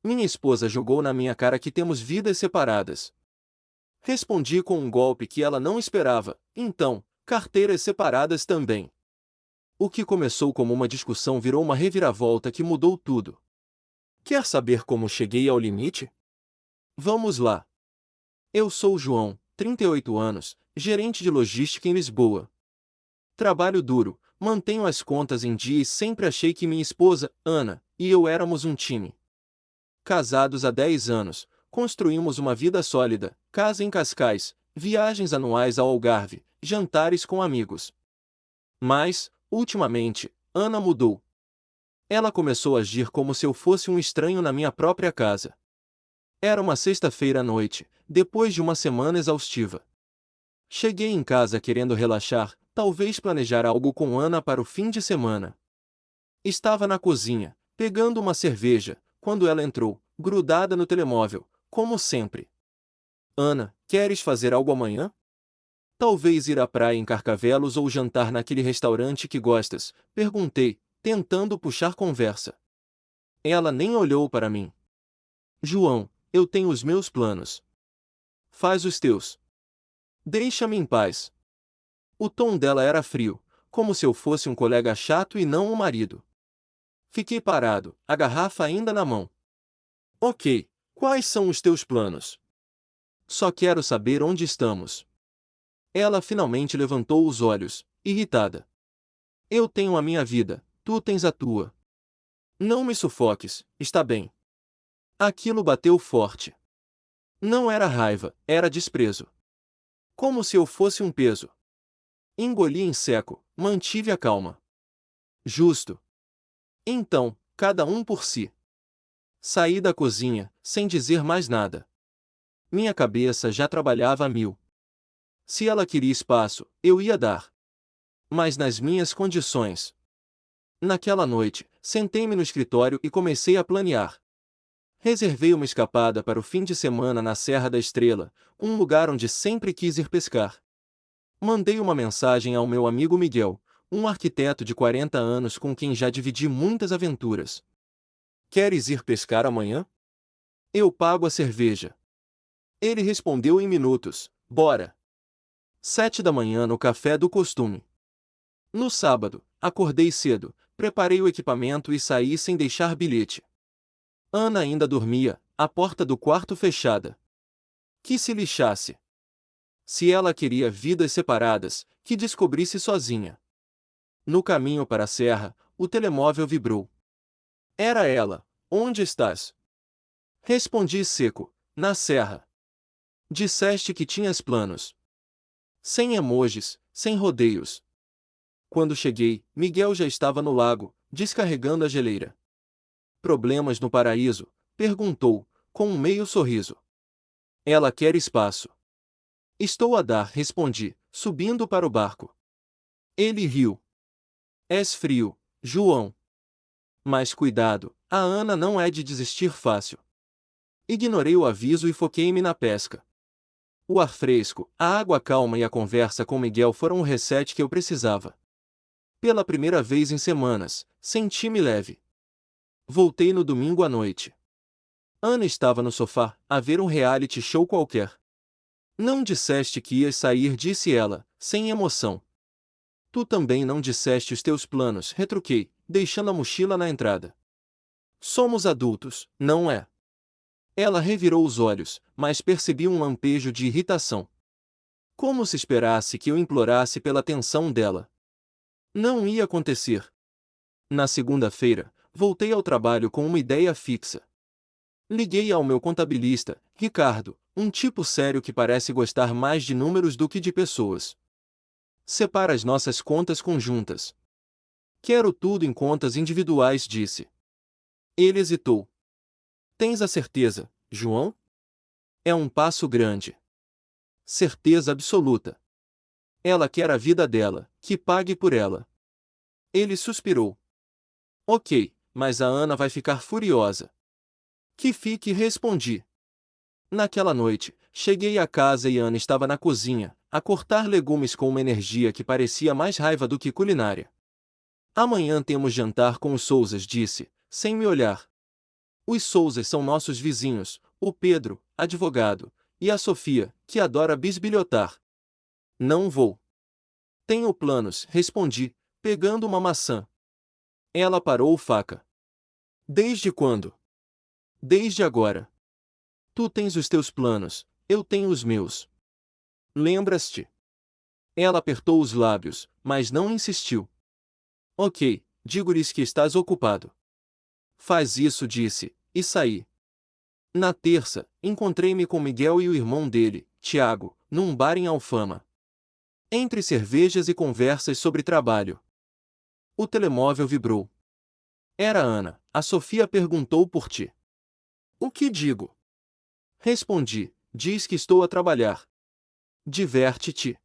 Minha esposa jogou na minha cara que temos vidas separadas. Respondi com um golpe que ela não esperava. Então, carteiras separadas também. O que começou como uma discussão virou uma reviravolta que mudou tudo. Quer saber como cheguei ao limite? Vamos lá. Eu sou o João, 38 anos, gerente de logística em Lisboa. Trabalho duro, mantenho as contas em dia e sempre achei que minha esposa, Ana, e eu éramos um time. Casados há 10 anos, construímos uma vida sólida, casa em Cascais, viagens anuais ao Algarve, jantares com amigos. Mas, ultimamente, Ana mudou. Ela começou a agir como se eu fosse um estranho na minha própria casa. Era uma sexta-feira à noite, depois de uma semana exaustiva. Cheguei em casa querendo relaxar, talvez planejar algo com Ana para o fim de semana. Estava na cozinha, pegando uma cerveja, quando ela entrou, grudada no telemóvel, como sempre. Ana, queres fazer algo amanhã? Talvez ir à praia em Carcavelos ou jantar naquele restaurante que gostas, perguntei, tentando puxar conversa. Ela nem olhou para mim. João, eu tenho os meus planos. Faz os teus. Deixa-me em paz. O tom dela era frio, como se eu fosse um colega chato e não um marido. Fiquei parado, a garrafa ainda na mão. Ok, quais são os teus planos? Só quero saber onde estamos. Ela finalmente levantou os olhos, irritada. Eu tenho a minha vida, tu tens a tua. Não me sufoques, está bem. Aquilo bateu forte. Não era raiva, era desprezo. Como se eu fosse um peso. Engoli em seco, mantive a calma. Justo. Então, cada um por si. Saí da cozinha, sem dizer mais nada. Minha cabeça já trabalhava a mil. Se ela queria espaço, eu ia dar. Mas nas minhas condições. Naquela noite, sentei-me no escritório e comecei a planear. Reservei uma escapada para o fim de semana na Serra da Estrela, um lugar onde sempre quis ir pescar. Mandei uma mensagem ao meu amigo Miguel, um arquiteto de 40 anos com quem já dividi muitas aventuras. Queres ir pescar amanhã? Eu pago a cerveja. Ele respondeu em minutos, bora. 7 da manhã no café do costume. No sábado, acordei cedo, preparei o equipamento e saí sem deixar bilhete. Ana ainda dormia, a porta do quarto fechada. Que se lixasse. Se ela queria vidas separadas, que descobrisse sozinha. No caminho para a serra, o telemóvel vibrou. Era ela. Onde estás? Respondi seco. Na serra. Disseste que tinhas planos. Sem emojis, sem rodeios. Quando cheguei, Miguel já estava no lago, descarregando a geleira. Problemas no paraíso? Perguntou, com um meio sorriso. Ela quer espaço. Estou a dar, respondi, subindo para o barco. Ele riu. És frio, João. Mas cuidado, a Ana não é de desistir fácil. Ignorei o aviso e foquei-me na pesca. O ar fresco, a água calma e a conversa com Miguel foram o reset que eu precisava. Pela primeira vez em semanas, senti-me leve. Voltei no domingo à noite. Ana estava no sofá, a ver um reality show qualquer. Não disseste que ias sair, disse ela, sem emoção. Tu também não disseste os teus planos, retruquei, deixando a mochila na entrada. Somos adultos, não é? Ela revirou os olhos, mas percebi um lampejo de irritação. Como se esperasse que eu implorasse pela atenção dela. Não ia acontecer. Na segunda-feira, voltei ao trabalho com uma ideia fixa. Liguei ao meu contabilista, Ricardo, um tipo sério que parece gostar mais de números do que de pessoas. Separa as nossas contas conjuntas. Quero tudo em contas individuais, disse. Ele hesitou. Tens a certeza, João? É um passo grande. Certeza absoluta. Ela quer a vida dela, que pague por ela. Ele suspirou. Ok, mas a Ana vai ficar furiosa. Que fique, respondi. Naquela noite, cheguei à casa e Ana estava na cozinha, a cortar legumes com uma energia que parecia mais raiva do que culinária. Amanhã temos jantar com os Sousas, disse, sem me olhar. Os Souzas são nossos vizinhos, o Pedro, advogado, e a Sofia, que adora bisbilhotar. Não vou. Tenho planos, respondi, pegando uma maçã. Ela parou faca. Desde quando? Desde agora. Tu tens os teus planos, eu tenho os meus. Lembras-te? Ela apertou os lábios, mas não insistiu. Ok, digo-lhes que estás ocupado. Faz isso, disse, e saí. Na terça, encontrei-me com Miguel e o irmão dele, Tiago, num bar em Alfama. Entre cervejas e conversas sobre trabalho. O telemóvel vibrou. Era Ana. A Sofia perguntou por ti. O que digo? Respondi, diz que estou a trabalhar. Diverte-te.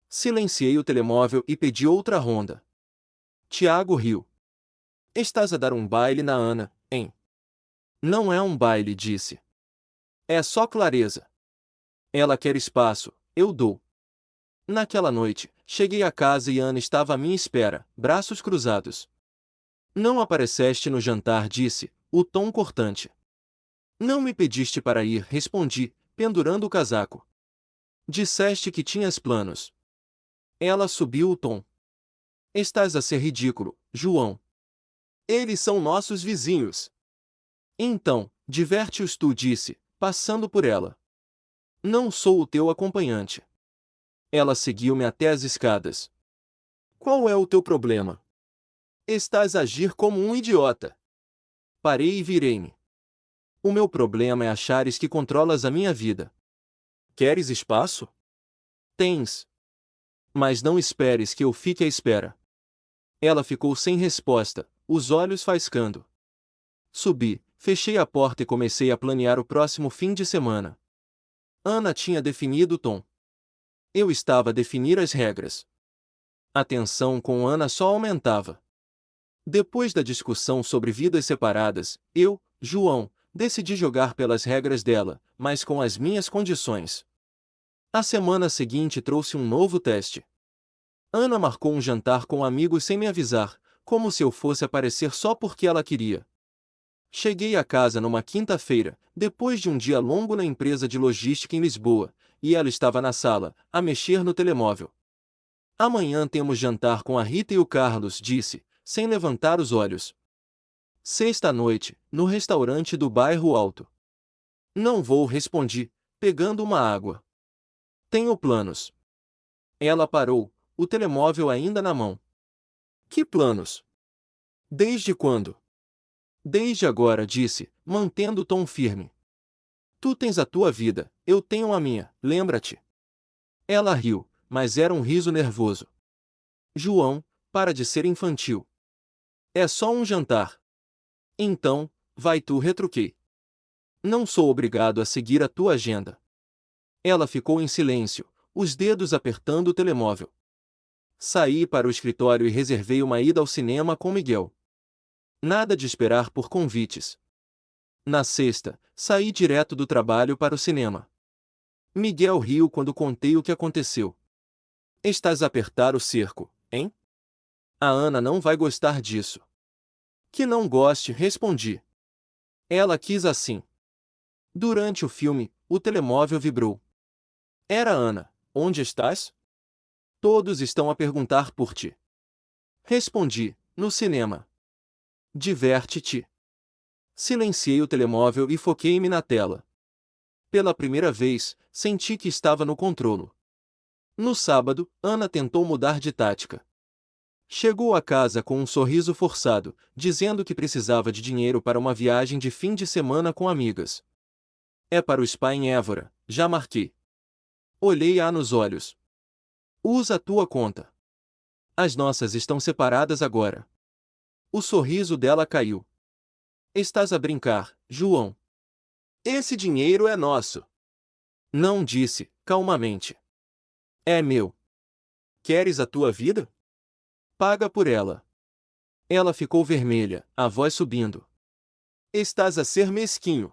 Silenciei o telemóvel e pedi outra ronda. Tiago riu. Estás a dar um baile na Ana, hein? Não é um baile, disse. É só clareza. Ela quer espaço, eu dou. Naquela noite, cheguei a casa e Ana estava à minha espera, braços cruzados. Não apareceste no jantar, disse, o tom cortante. Não me pediste para ir, respondi, pendurando o casaco. Disseste que tinhas planos. Ela subiu o tom. Estás a ser ridículo, João. Eles são nossos vizinhos. Então, diverte-os tu, disse, passando por ela. Não sou o teu acompanhante. Ela seguiu-me até as escadas. Qual é o teu problema? Estás a agir como um idiota. Parei e virei-me. O meu problema é achares que controlas a minha vida. Queres espaço? Tens. Mas não esperes que eu fique à espera. Ela ficou sem resposta, os olhos faiscando. Subi, fechei a porta e comecei a planear o próximo fim de semana. Ana tinha definido o tom. Eu estava a definir as regras. A tensão com Ana só aumentava. Depois da discussão sobre vidas separadas, eu, João, decidi jogar pelas regras dela, mas com as minhas condições. A semana seguinte trouxe um novo teste. Ana marcou um jantar com amigos sem me avisar, como se eu fosse aparecer só porque ela queria. Cheguei a casa numa quinta-feira, depois de um dia longo na empresa de logística em Lisboa, e ela estava na sala, a mexer no telemóvel. Amanhã temos jantar com a Rita e o Carlos, disse, sem levantar os olhos. Sexta-noite, no restaurante do bairro Alto. Não vou, respondi, pegando uma água. Tenho planos. Ela parou, o telemóvel ainda na mão. Que planos? Desde quando? Desde agora, disse, mantendo o tom firme. Tu tens a tua vida, eu tenho a minha, lembra-te. Ela riu, mas era um riso nervoso. João, para de ser infantil. É só um jantar. Então, vai tu, retruquei. Não sou obrigado a seguir a tua agenda. Ela ficou em silêncio, os dedos apertando o telemóvel. Saí para o escritório e reservei uma ida ao cinema com Miguel. Nada de esperar por convites. Na sexta, saí direto do trabalho para o cinema. Miguel riu quando contei o que aconteceu. Estás a apertar o cerco, hein? A Ana não vai gostar disso. Que não goste, respondi. Ela quis assim. Durante o filme, o telemóvel vibrou. Era Ana. Onde estás? Todos estão a perguntar por ti. Respondi, no cinema. Diverte-te. Silenciei o telemóvel e foquei-me na tela. Pela primeira vez, senti que estava no controlo. No sábado, Ana tentou mudar de tática. Chegou a casa com um sorriso forçado, dizendo que precisava de dinheiro para uma viagem de fim de semana com amigas. É para o spa em Évora, já marquei. Olhei-a nos olhos. Usa a tua conta. As nossas estão separadas agora. O sorriso dela caiu. Estás a brincar, João. Esse dinheiro é nosso. Não, disse, calmamente. É meu. Queres a tua vida? Paga por ela. Ela ficou vermelha, a voz subindo. Estás a ser mesquinho.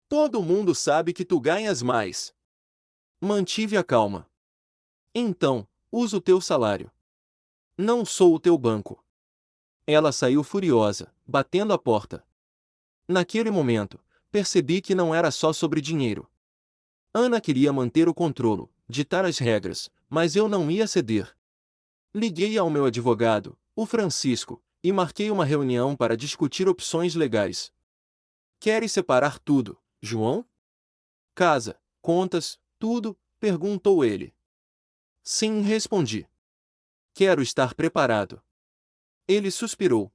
Todo mundo sabe que tu ganhas mais. Mantive a calma. Então, usa o teu salário. Não sou o teu banco. Ela saiu furiosa, batendo a porta. Naquele momento, percebi que não era só sobre dinheiro. Ana queria manter o controle, ditar as regras, mas eu não ia ceder. Liguei ao meu advogado, o Francisco, e marquei uma reunião para discutir opções legais. Queres separar tudo, João? Casa, contas, tudo? Perguntou ele. Sim, respondi. Quero estar preparado. Ele suspirou.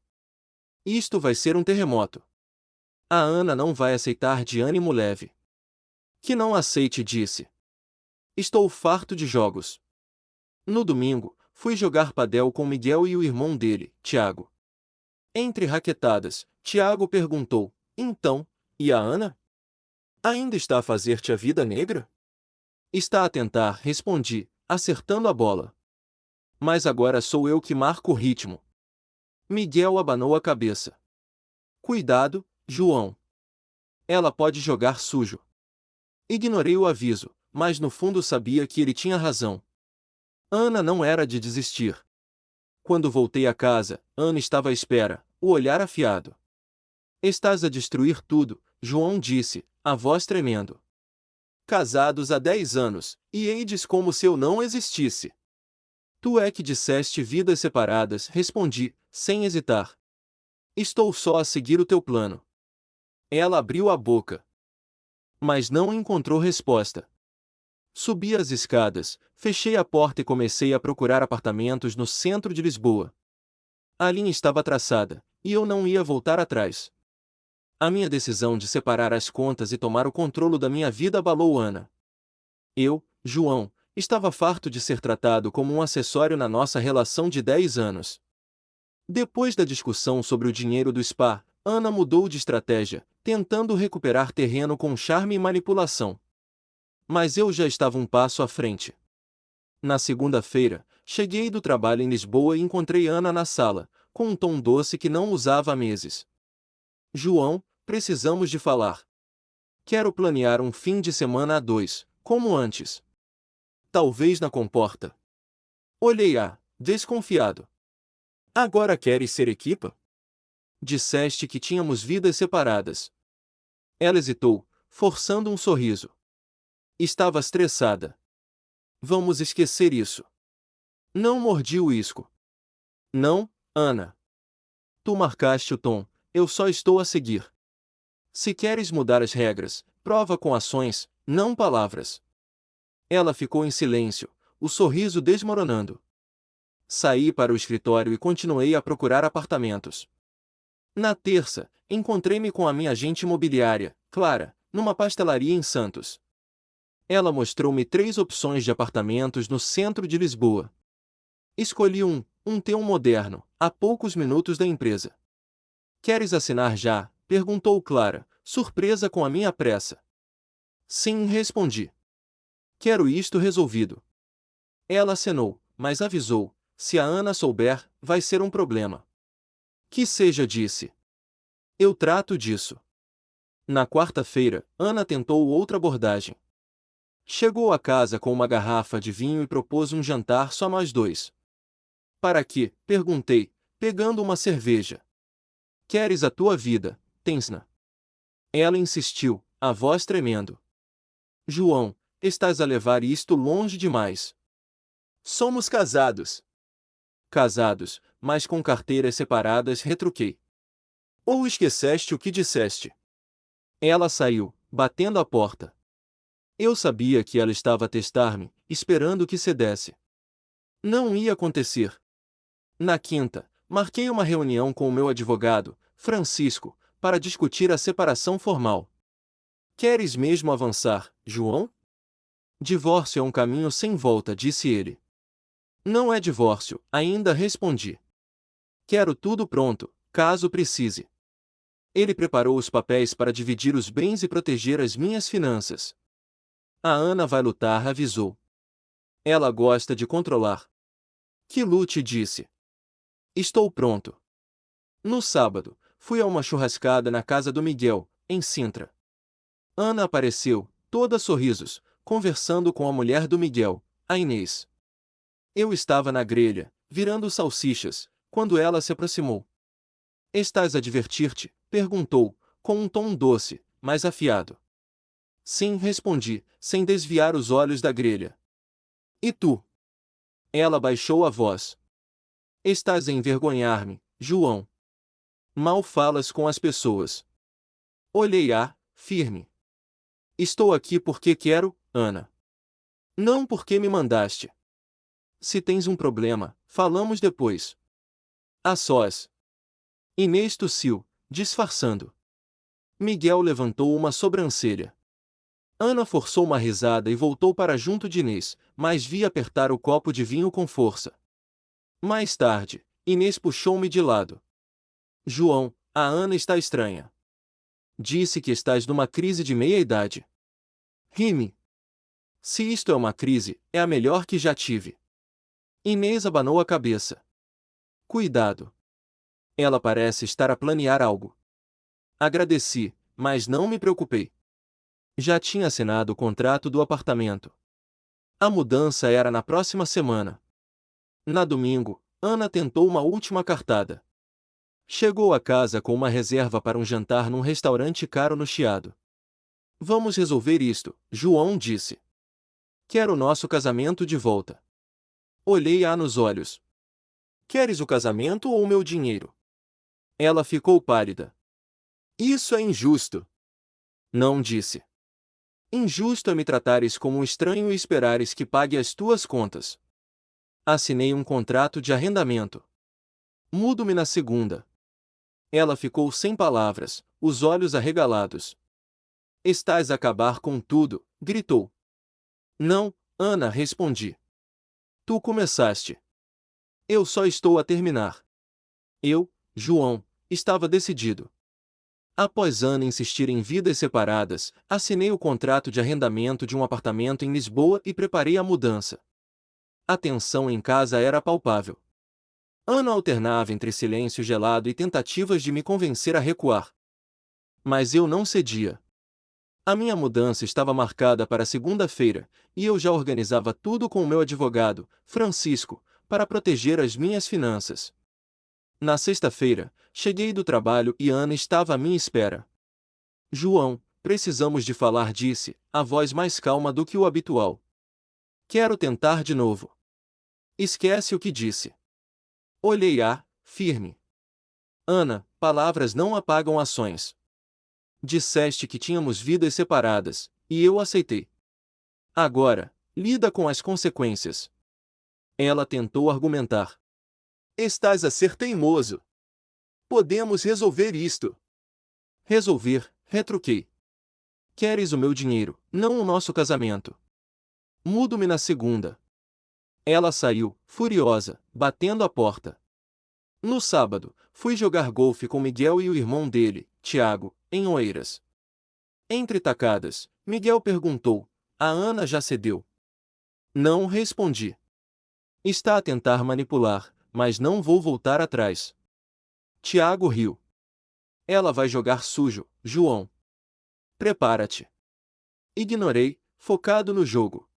Isto vai ser um terremoto. A Ana não vai aceitar de ânimo leve. Que não aceite, disse. Estou farto de jogos. No domingo, fui jogar padel com Miguel e o irmão dele, Tiago. Entre raquetadas, Tiago perguntou, então, e a Ana? Ainda está a fazer-te a vida negra? Está a tentar, respondi, acertando a bola. Mas agora sou eu que marco o ritmo. Miguel abanou a cabeça. Cuidado, João. Ela pode jogar sujo. Ignorei o aviso, mas no fundo sabia que ele tinha razão. Ana não era de desistir. Quando voltei a casa, Ana estava à espera, o olhar afiado. Estás a destruir tudo, João disse, a voz tremendo. Casados há 10 anos, e eides como se eu não existisse. Tu é que disseste vidas separadas, respondi, sem hesitar. Estou só a seguir o teu plano. Ela abriu a boca, mas não encontrou resposta. Subi as escadas, fechei a porta e comecei a procurar apartamentos no centro de Lisboa. A linha estava traçada, e eu não ia voltar atrás. A minha decisão de separar as contas e tomar o controle da minha vida abalou Ana. Eu, João, estava farto de ser tratado como um acessório na nossa relação de 10 anos. Depois da discussão sobre o dinheiro do spa, Ana mudou de estratégia, tentando recuperar terreno com charme e manipulação. Mas eu já estava um passo à frente. Na segunda-feira, cheguei do trabalho em Lisboa e encontrei Ana na sala, com um tom doce que não usava há meses. João, precisamos de falar. Quero planear um fim de semana a dois, como antes. Talvez na comporta. Olhei-a, desconfiado. Agora queres ser equipa? Disseste que tínhamos vidas separadas. Ela hesitou, forçando um sorriso. Estava estressada. Vamos esquecer isso. Não mordi o isco. Não, Ana. Tu marcaste o tom, eu só estou a seguir. Se queres mudar as regras, prova com ações, não palavras. Ela ficou em silêncio, o sorriso desmoronando. Saí para o escritório e continuei a procurar apartamentos. Na terça, encontrei-me com a minha agente imobiliária, Clara, numa pastelaria em Santos. Ela mostrou-me 3 opções de apartamentos no centro de Lisboa. Escolhi um T1 moderno, a poucos minutos da empresa. Queres assinar já? Perguntou Clara, surpresa com a minha pressa. Sim, respondi. Quero isto resolvido. Ela acenou, mas avisou, se a Ana souber, vai ser um problema. Que seja, disse. Eu trato disso. Na quarta-feira, Ana tentou outra abordagem. Chegou a casa com uma garrafa de vinho e propôs um jantar só nós dois. Para quê? Perguntei, pegando uma cerveja. Queres a tua vida, tens-na? Ela insistiu, a voz tremendo. João, estás a levar isto longe demais. Somos casados. Casados, mas com carteiras separadas, retruquei. Ou esqueceste o que disseste? Ela saiu, batendo a porta. Eu sabia que ela estava a testar-me, esperando que cedesse. Não ia acontecer. Na quinta, marquei uma reunião com o meu advogado, Francisco, para discutir a separação formal. Queres mesmo avançar, João? Divórcio é um caminho sem volta, disse ele. Não é divórcio, ainda respondi. Quero tudo pronto, caso precise. Ele preparou os papéis para dividir os bens e proteger as minhas finanças. A Ana vai lutar, avisou. Ela gosta de controlar. Que lute, disse. Estou pronto. No sábado, fui a uma churrascada na casa do Miguel, em Sintra. Ana apareceu, toda sorrisos, conversando com a mulher do Miguel, a Inês. Eu estava na grelha, virando salsichas, quando ela se aproximou. Estás a divertir-te? Perguntou, com um tom doce, mas afiado. Sim, respondi, sem desviar os olhos da grelha. E tu? Ela baixou a voz. Estás a envergonhar-me, João. Mal falas com as pessoas. Olhei-a, firme. Estou aqui porque quero, Ana. Não porque me mandaste. Se tens um problema, falamos depois. A sós. Inês tossiu, disfarçando. Miguel levantou uma sobrancelha. Ana forçou uma risada e voltou para junto de Inês, mas vi apertar o copo de vinho com força. Mais tarde, Inês puxou-me de lado. João, a Ana está estranha. Disse que estás numa crise de meia-idade. Ri-me. Se isto é uma crise, é a melhor que já tive. Inês abanou a cabeça. Cuidado. Ela parece estar a planear algo. Agradeci, mas não me preocupei. Já tinha assinado o contrato do apartamento. A mudança era na próxima semana. Na domingo, Ana tentou uma última cartada. Chegou a casa com uma reserva para um jantar num restaurante caro no Chiado. Vamos resolver isto, João disse. Quero o nosso casamento de volta. Olhei-a nos olhos. Queres o casamento ou o meu dinheiro? Ela ficou pálida. Isso é injusto. Não disse. Injusto é me tratares como um estranho e esperares que pague as tuas contas. Assinei um contrato de arrendamento. Mudo-me na segunda. Ela ficou sem palavras, os olhos arregalados. Estás a acabar com tudo, gritou. Não, Ana, respondi. Tu começaste. Eu só estou a terminar. Eu, João, estava decidido. Após Ana insistir em vidas separadas, assinei o contrato de arrendamento de um apartamento em Lisboa e preparei a mudança. A tensão em casa era palpável. Ana alternava entre silêncio gelado e tentativas de me convencer a recuar. Mas eu não cedia. A minha mudança estava marcada para segunda-feira, e eu já organizava tudo com o meu advogado, Francisco, para proteger as minhas finanças. Na sexta-feira, cheguei do trabalho e Ana estava à minha espera. João, precisamos de falar, disse, a voz mais calma do que o habitual. Quero tentar de novo. Esquece o que disse. Olhei-a, firme. Ana, palavras não apagam ações. Disseste que tínhamos vidas separadas, e eu aceitei. Agora, lida com as consequências. Ela tentou argumentar. Estás a ser teimoso. Podemos resolver isto. Resolver, retruquei. Queres o meu dinheiro, não o nosso casamento. Mudo-me na segunda. Ela saiu, furiosa, batendo a porta. No sábado, fui jogar golfe com Miguel e o irmão dele, Tiago, em Oeiras. Entre tacadas, Miguel perguntou: a Ana já cedeu? Não, respondi. Está a tentar manipular, mas não vou voltar atrás. Tiago riu. Ela vai jogar sujo, João. Prepara-te. Ignorei, focado no jogo.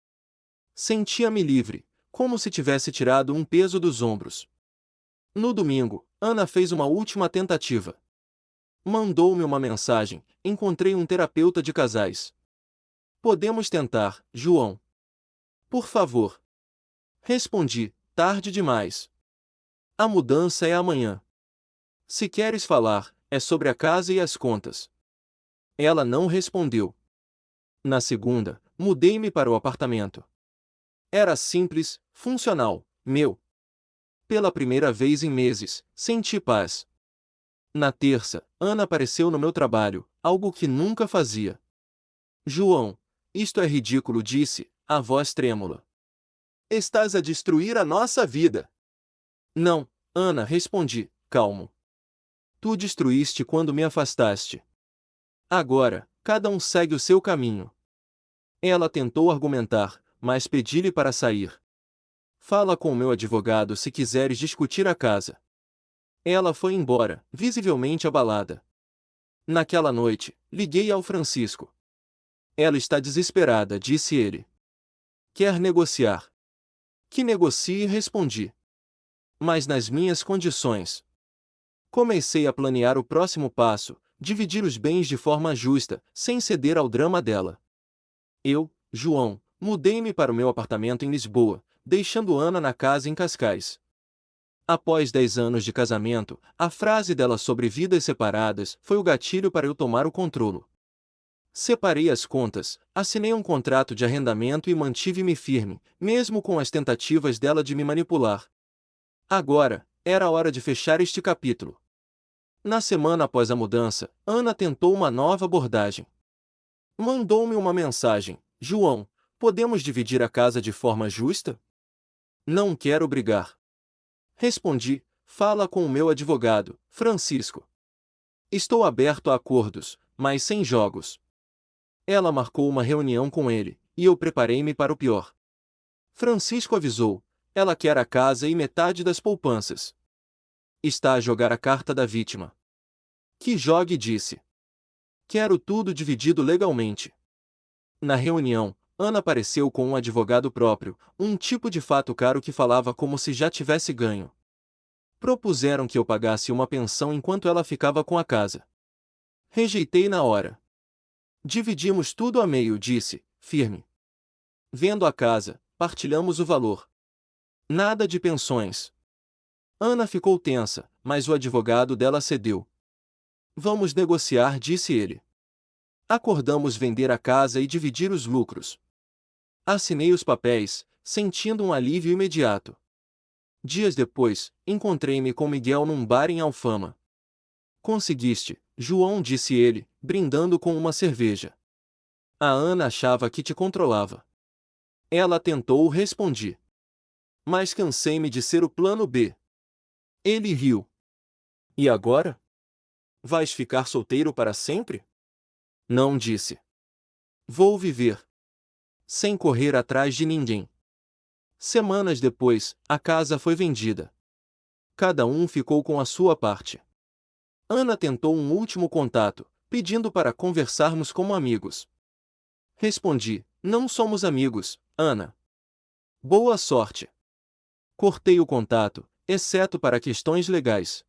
Sentia-me livre, como se tivesse tirado um peso dos ombros. No domingo, Ana fez uma última tentativa. Mandou-me uma mensagem: encontrei um terapeuta de casais. Podemos tentar, João. Por favor. Respondi: tarde demais. A mudança é amanhã. Se queres falar, é sobre a casa e as contas. Ela não respondeu. Na segunda, mudei-me para o apartamento. Era simples, funcional, meu. Pela primeira vez em meses, senti paz. Na terça, Ana apareceu no meu trabalho, algo que nunca fazia. João, isto é ridículo, disse, a voz trêmula. Estás a destruir a nossa vida. Não, Ana, respondi, calmo. Tu destruíste quando me afastaste. Agora, cada um segue o seu caminho. Ela tentou argumentar, mas pedi-lhe para sair. Fala com o meu advogado se quiseres discutir a casa. Ela foi embora, visivelmente abalada. Naquela noite, liguei ao Francisco. Ela está desesperada, disse ele. Quer negociar? Que negocie, respondi. Mas nas minhas condições. Comecei a planear o próximo passo, dividir os bens de forma justa, sem ceder ao drama dela. Eu, João, mudei-me para o meu apartamento em Lisboa, deixando Ana na casa em Cascais. Após 10 anos de casamento, a frase dela sobre vidas separadas foi o gatilho para eu tomar o controle. Separei as contas, assinei um contrato de arrendamento e mantive-me firme, mesmo com as tentativas dela de me manipular. Agora, era a hora de fechar este capítulo. Na semana após a mudança, Ana tentou uma nova abordagem. Mandou-me uma mensagem: João, podemos dividir a casa de forma justa? Não quero brigar. Respondi: fala com o meu advogado, Francisco. Estou aberto a acordos, mas sem jogos. Ela marcou uma reunião com ele, e eu preparei-me para o pior. Francisco avisou: ela quer a casa e metade das poupanças. Está a jogar a carta da vítima. Que jogue, disse. Quero tudo dividido legalmente. Na reunião, Ana apareceu com um advogado próprio, um tipo de fato caro que falava como se já tivesse ganho. Propuseram que eu pagasse uma pensão enquanto ela ficava com a casa. Rejeitei na hora. Dividimos tudo a meio, disse, firme. Vendo a casa, partilhamos o valor. Nada de pensões. Ana ficou tensa, mas o advogado dela cedeu. Vamos negociar, disse ele. Acordamos vender a casa e dividir os lucros. Assinei os papéis, sentindo um alívio imediato. Dias depois, encontrei-me com Miguel num bar em Alfama. Conseguiste, João, disse ele, brindando com uma cerveja. A Ana achava que te controlava. Ela tentou, respondi. Mas cansei-me de ser o plano B. Ele riu. E agora? Vais ficar solteiro para sempre? Não, disse. Vou viver. Sem correr atrás de ninguém. Semanas depois, a casa foi vendida. Cada um ficou com a sua parte. Ana tentou um último contato, pedindo para conversarmos como amigos. Respondi: não somos amigos, Ana. Boa sorte. Cortei o contato, exceto para questões legais.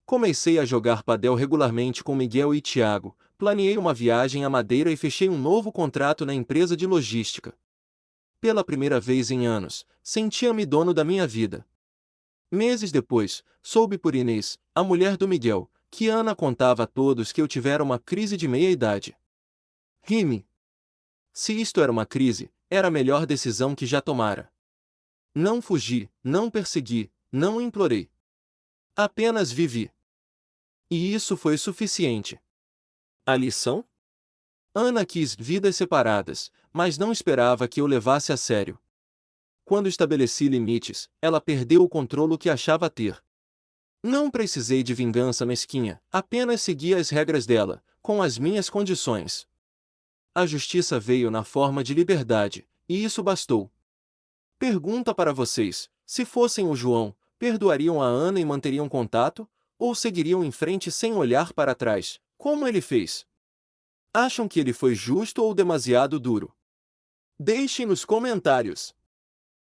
Comecei a jogar padel regularmente com Miguel e Tiago, planeei uma viagem à Madeira e fechei um novo contrato na empresa de logística. Pela primeira vez em anos, sentia-me dono da minha vida. Meses depois, soube por Inês, a mulher do Miguel, que Ana contava a todos que eu tivera uma crise de meia-idade. Ri-me. Se isto era uma crise, era a melhor decisão que já tomara. Não fugi, não persegui, não implorei. Apenas vivi. E isso foi suficiente. A lição? Ana quis vidas separadas, mas não esperava que eu levasse a sério. Quando estabeleci limites, ela perdeu o controle que achava ter. Não precisei de vingança mesquinha, apenas segui as regras dela, com as minhas condições. A justiça veio na forma de liberdade, e isso bastou. Pergunta para vocês: se fossem o João, perdoariam a Ana e manteriam contato? Ou seguiriam em frente sem olhar para trás, como ele fez? Acham que ele foi justo ou demasiado duro? Deixem nos comentários.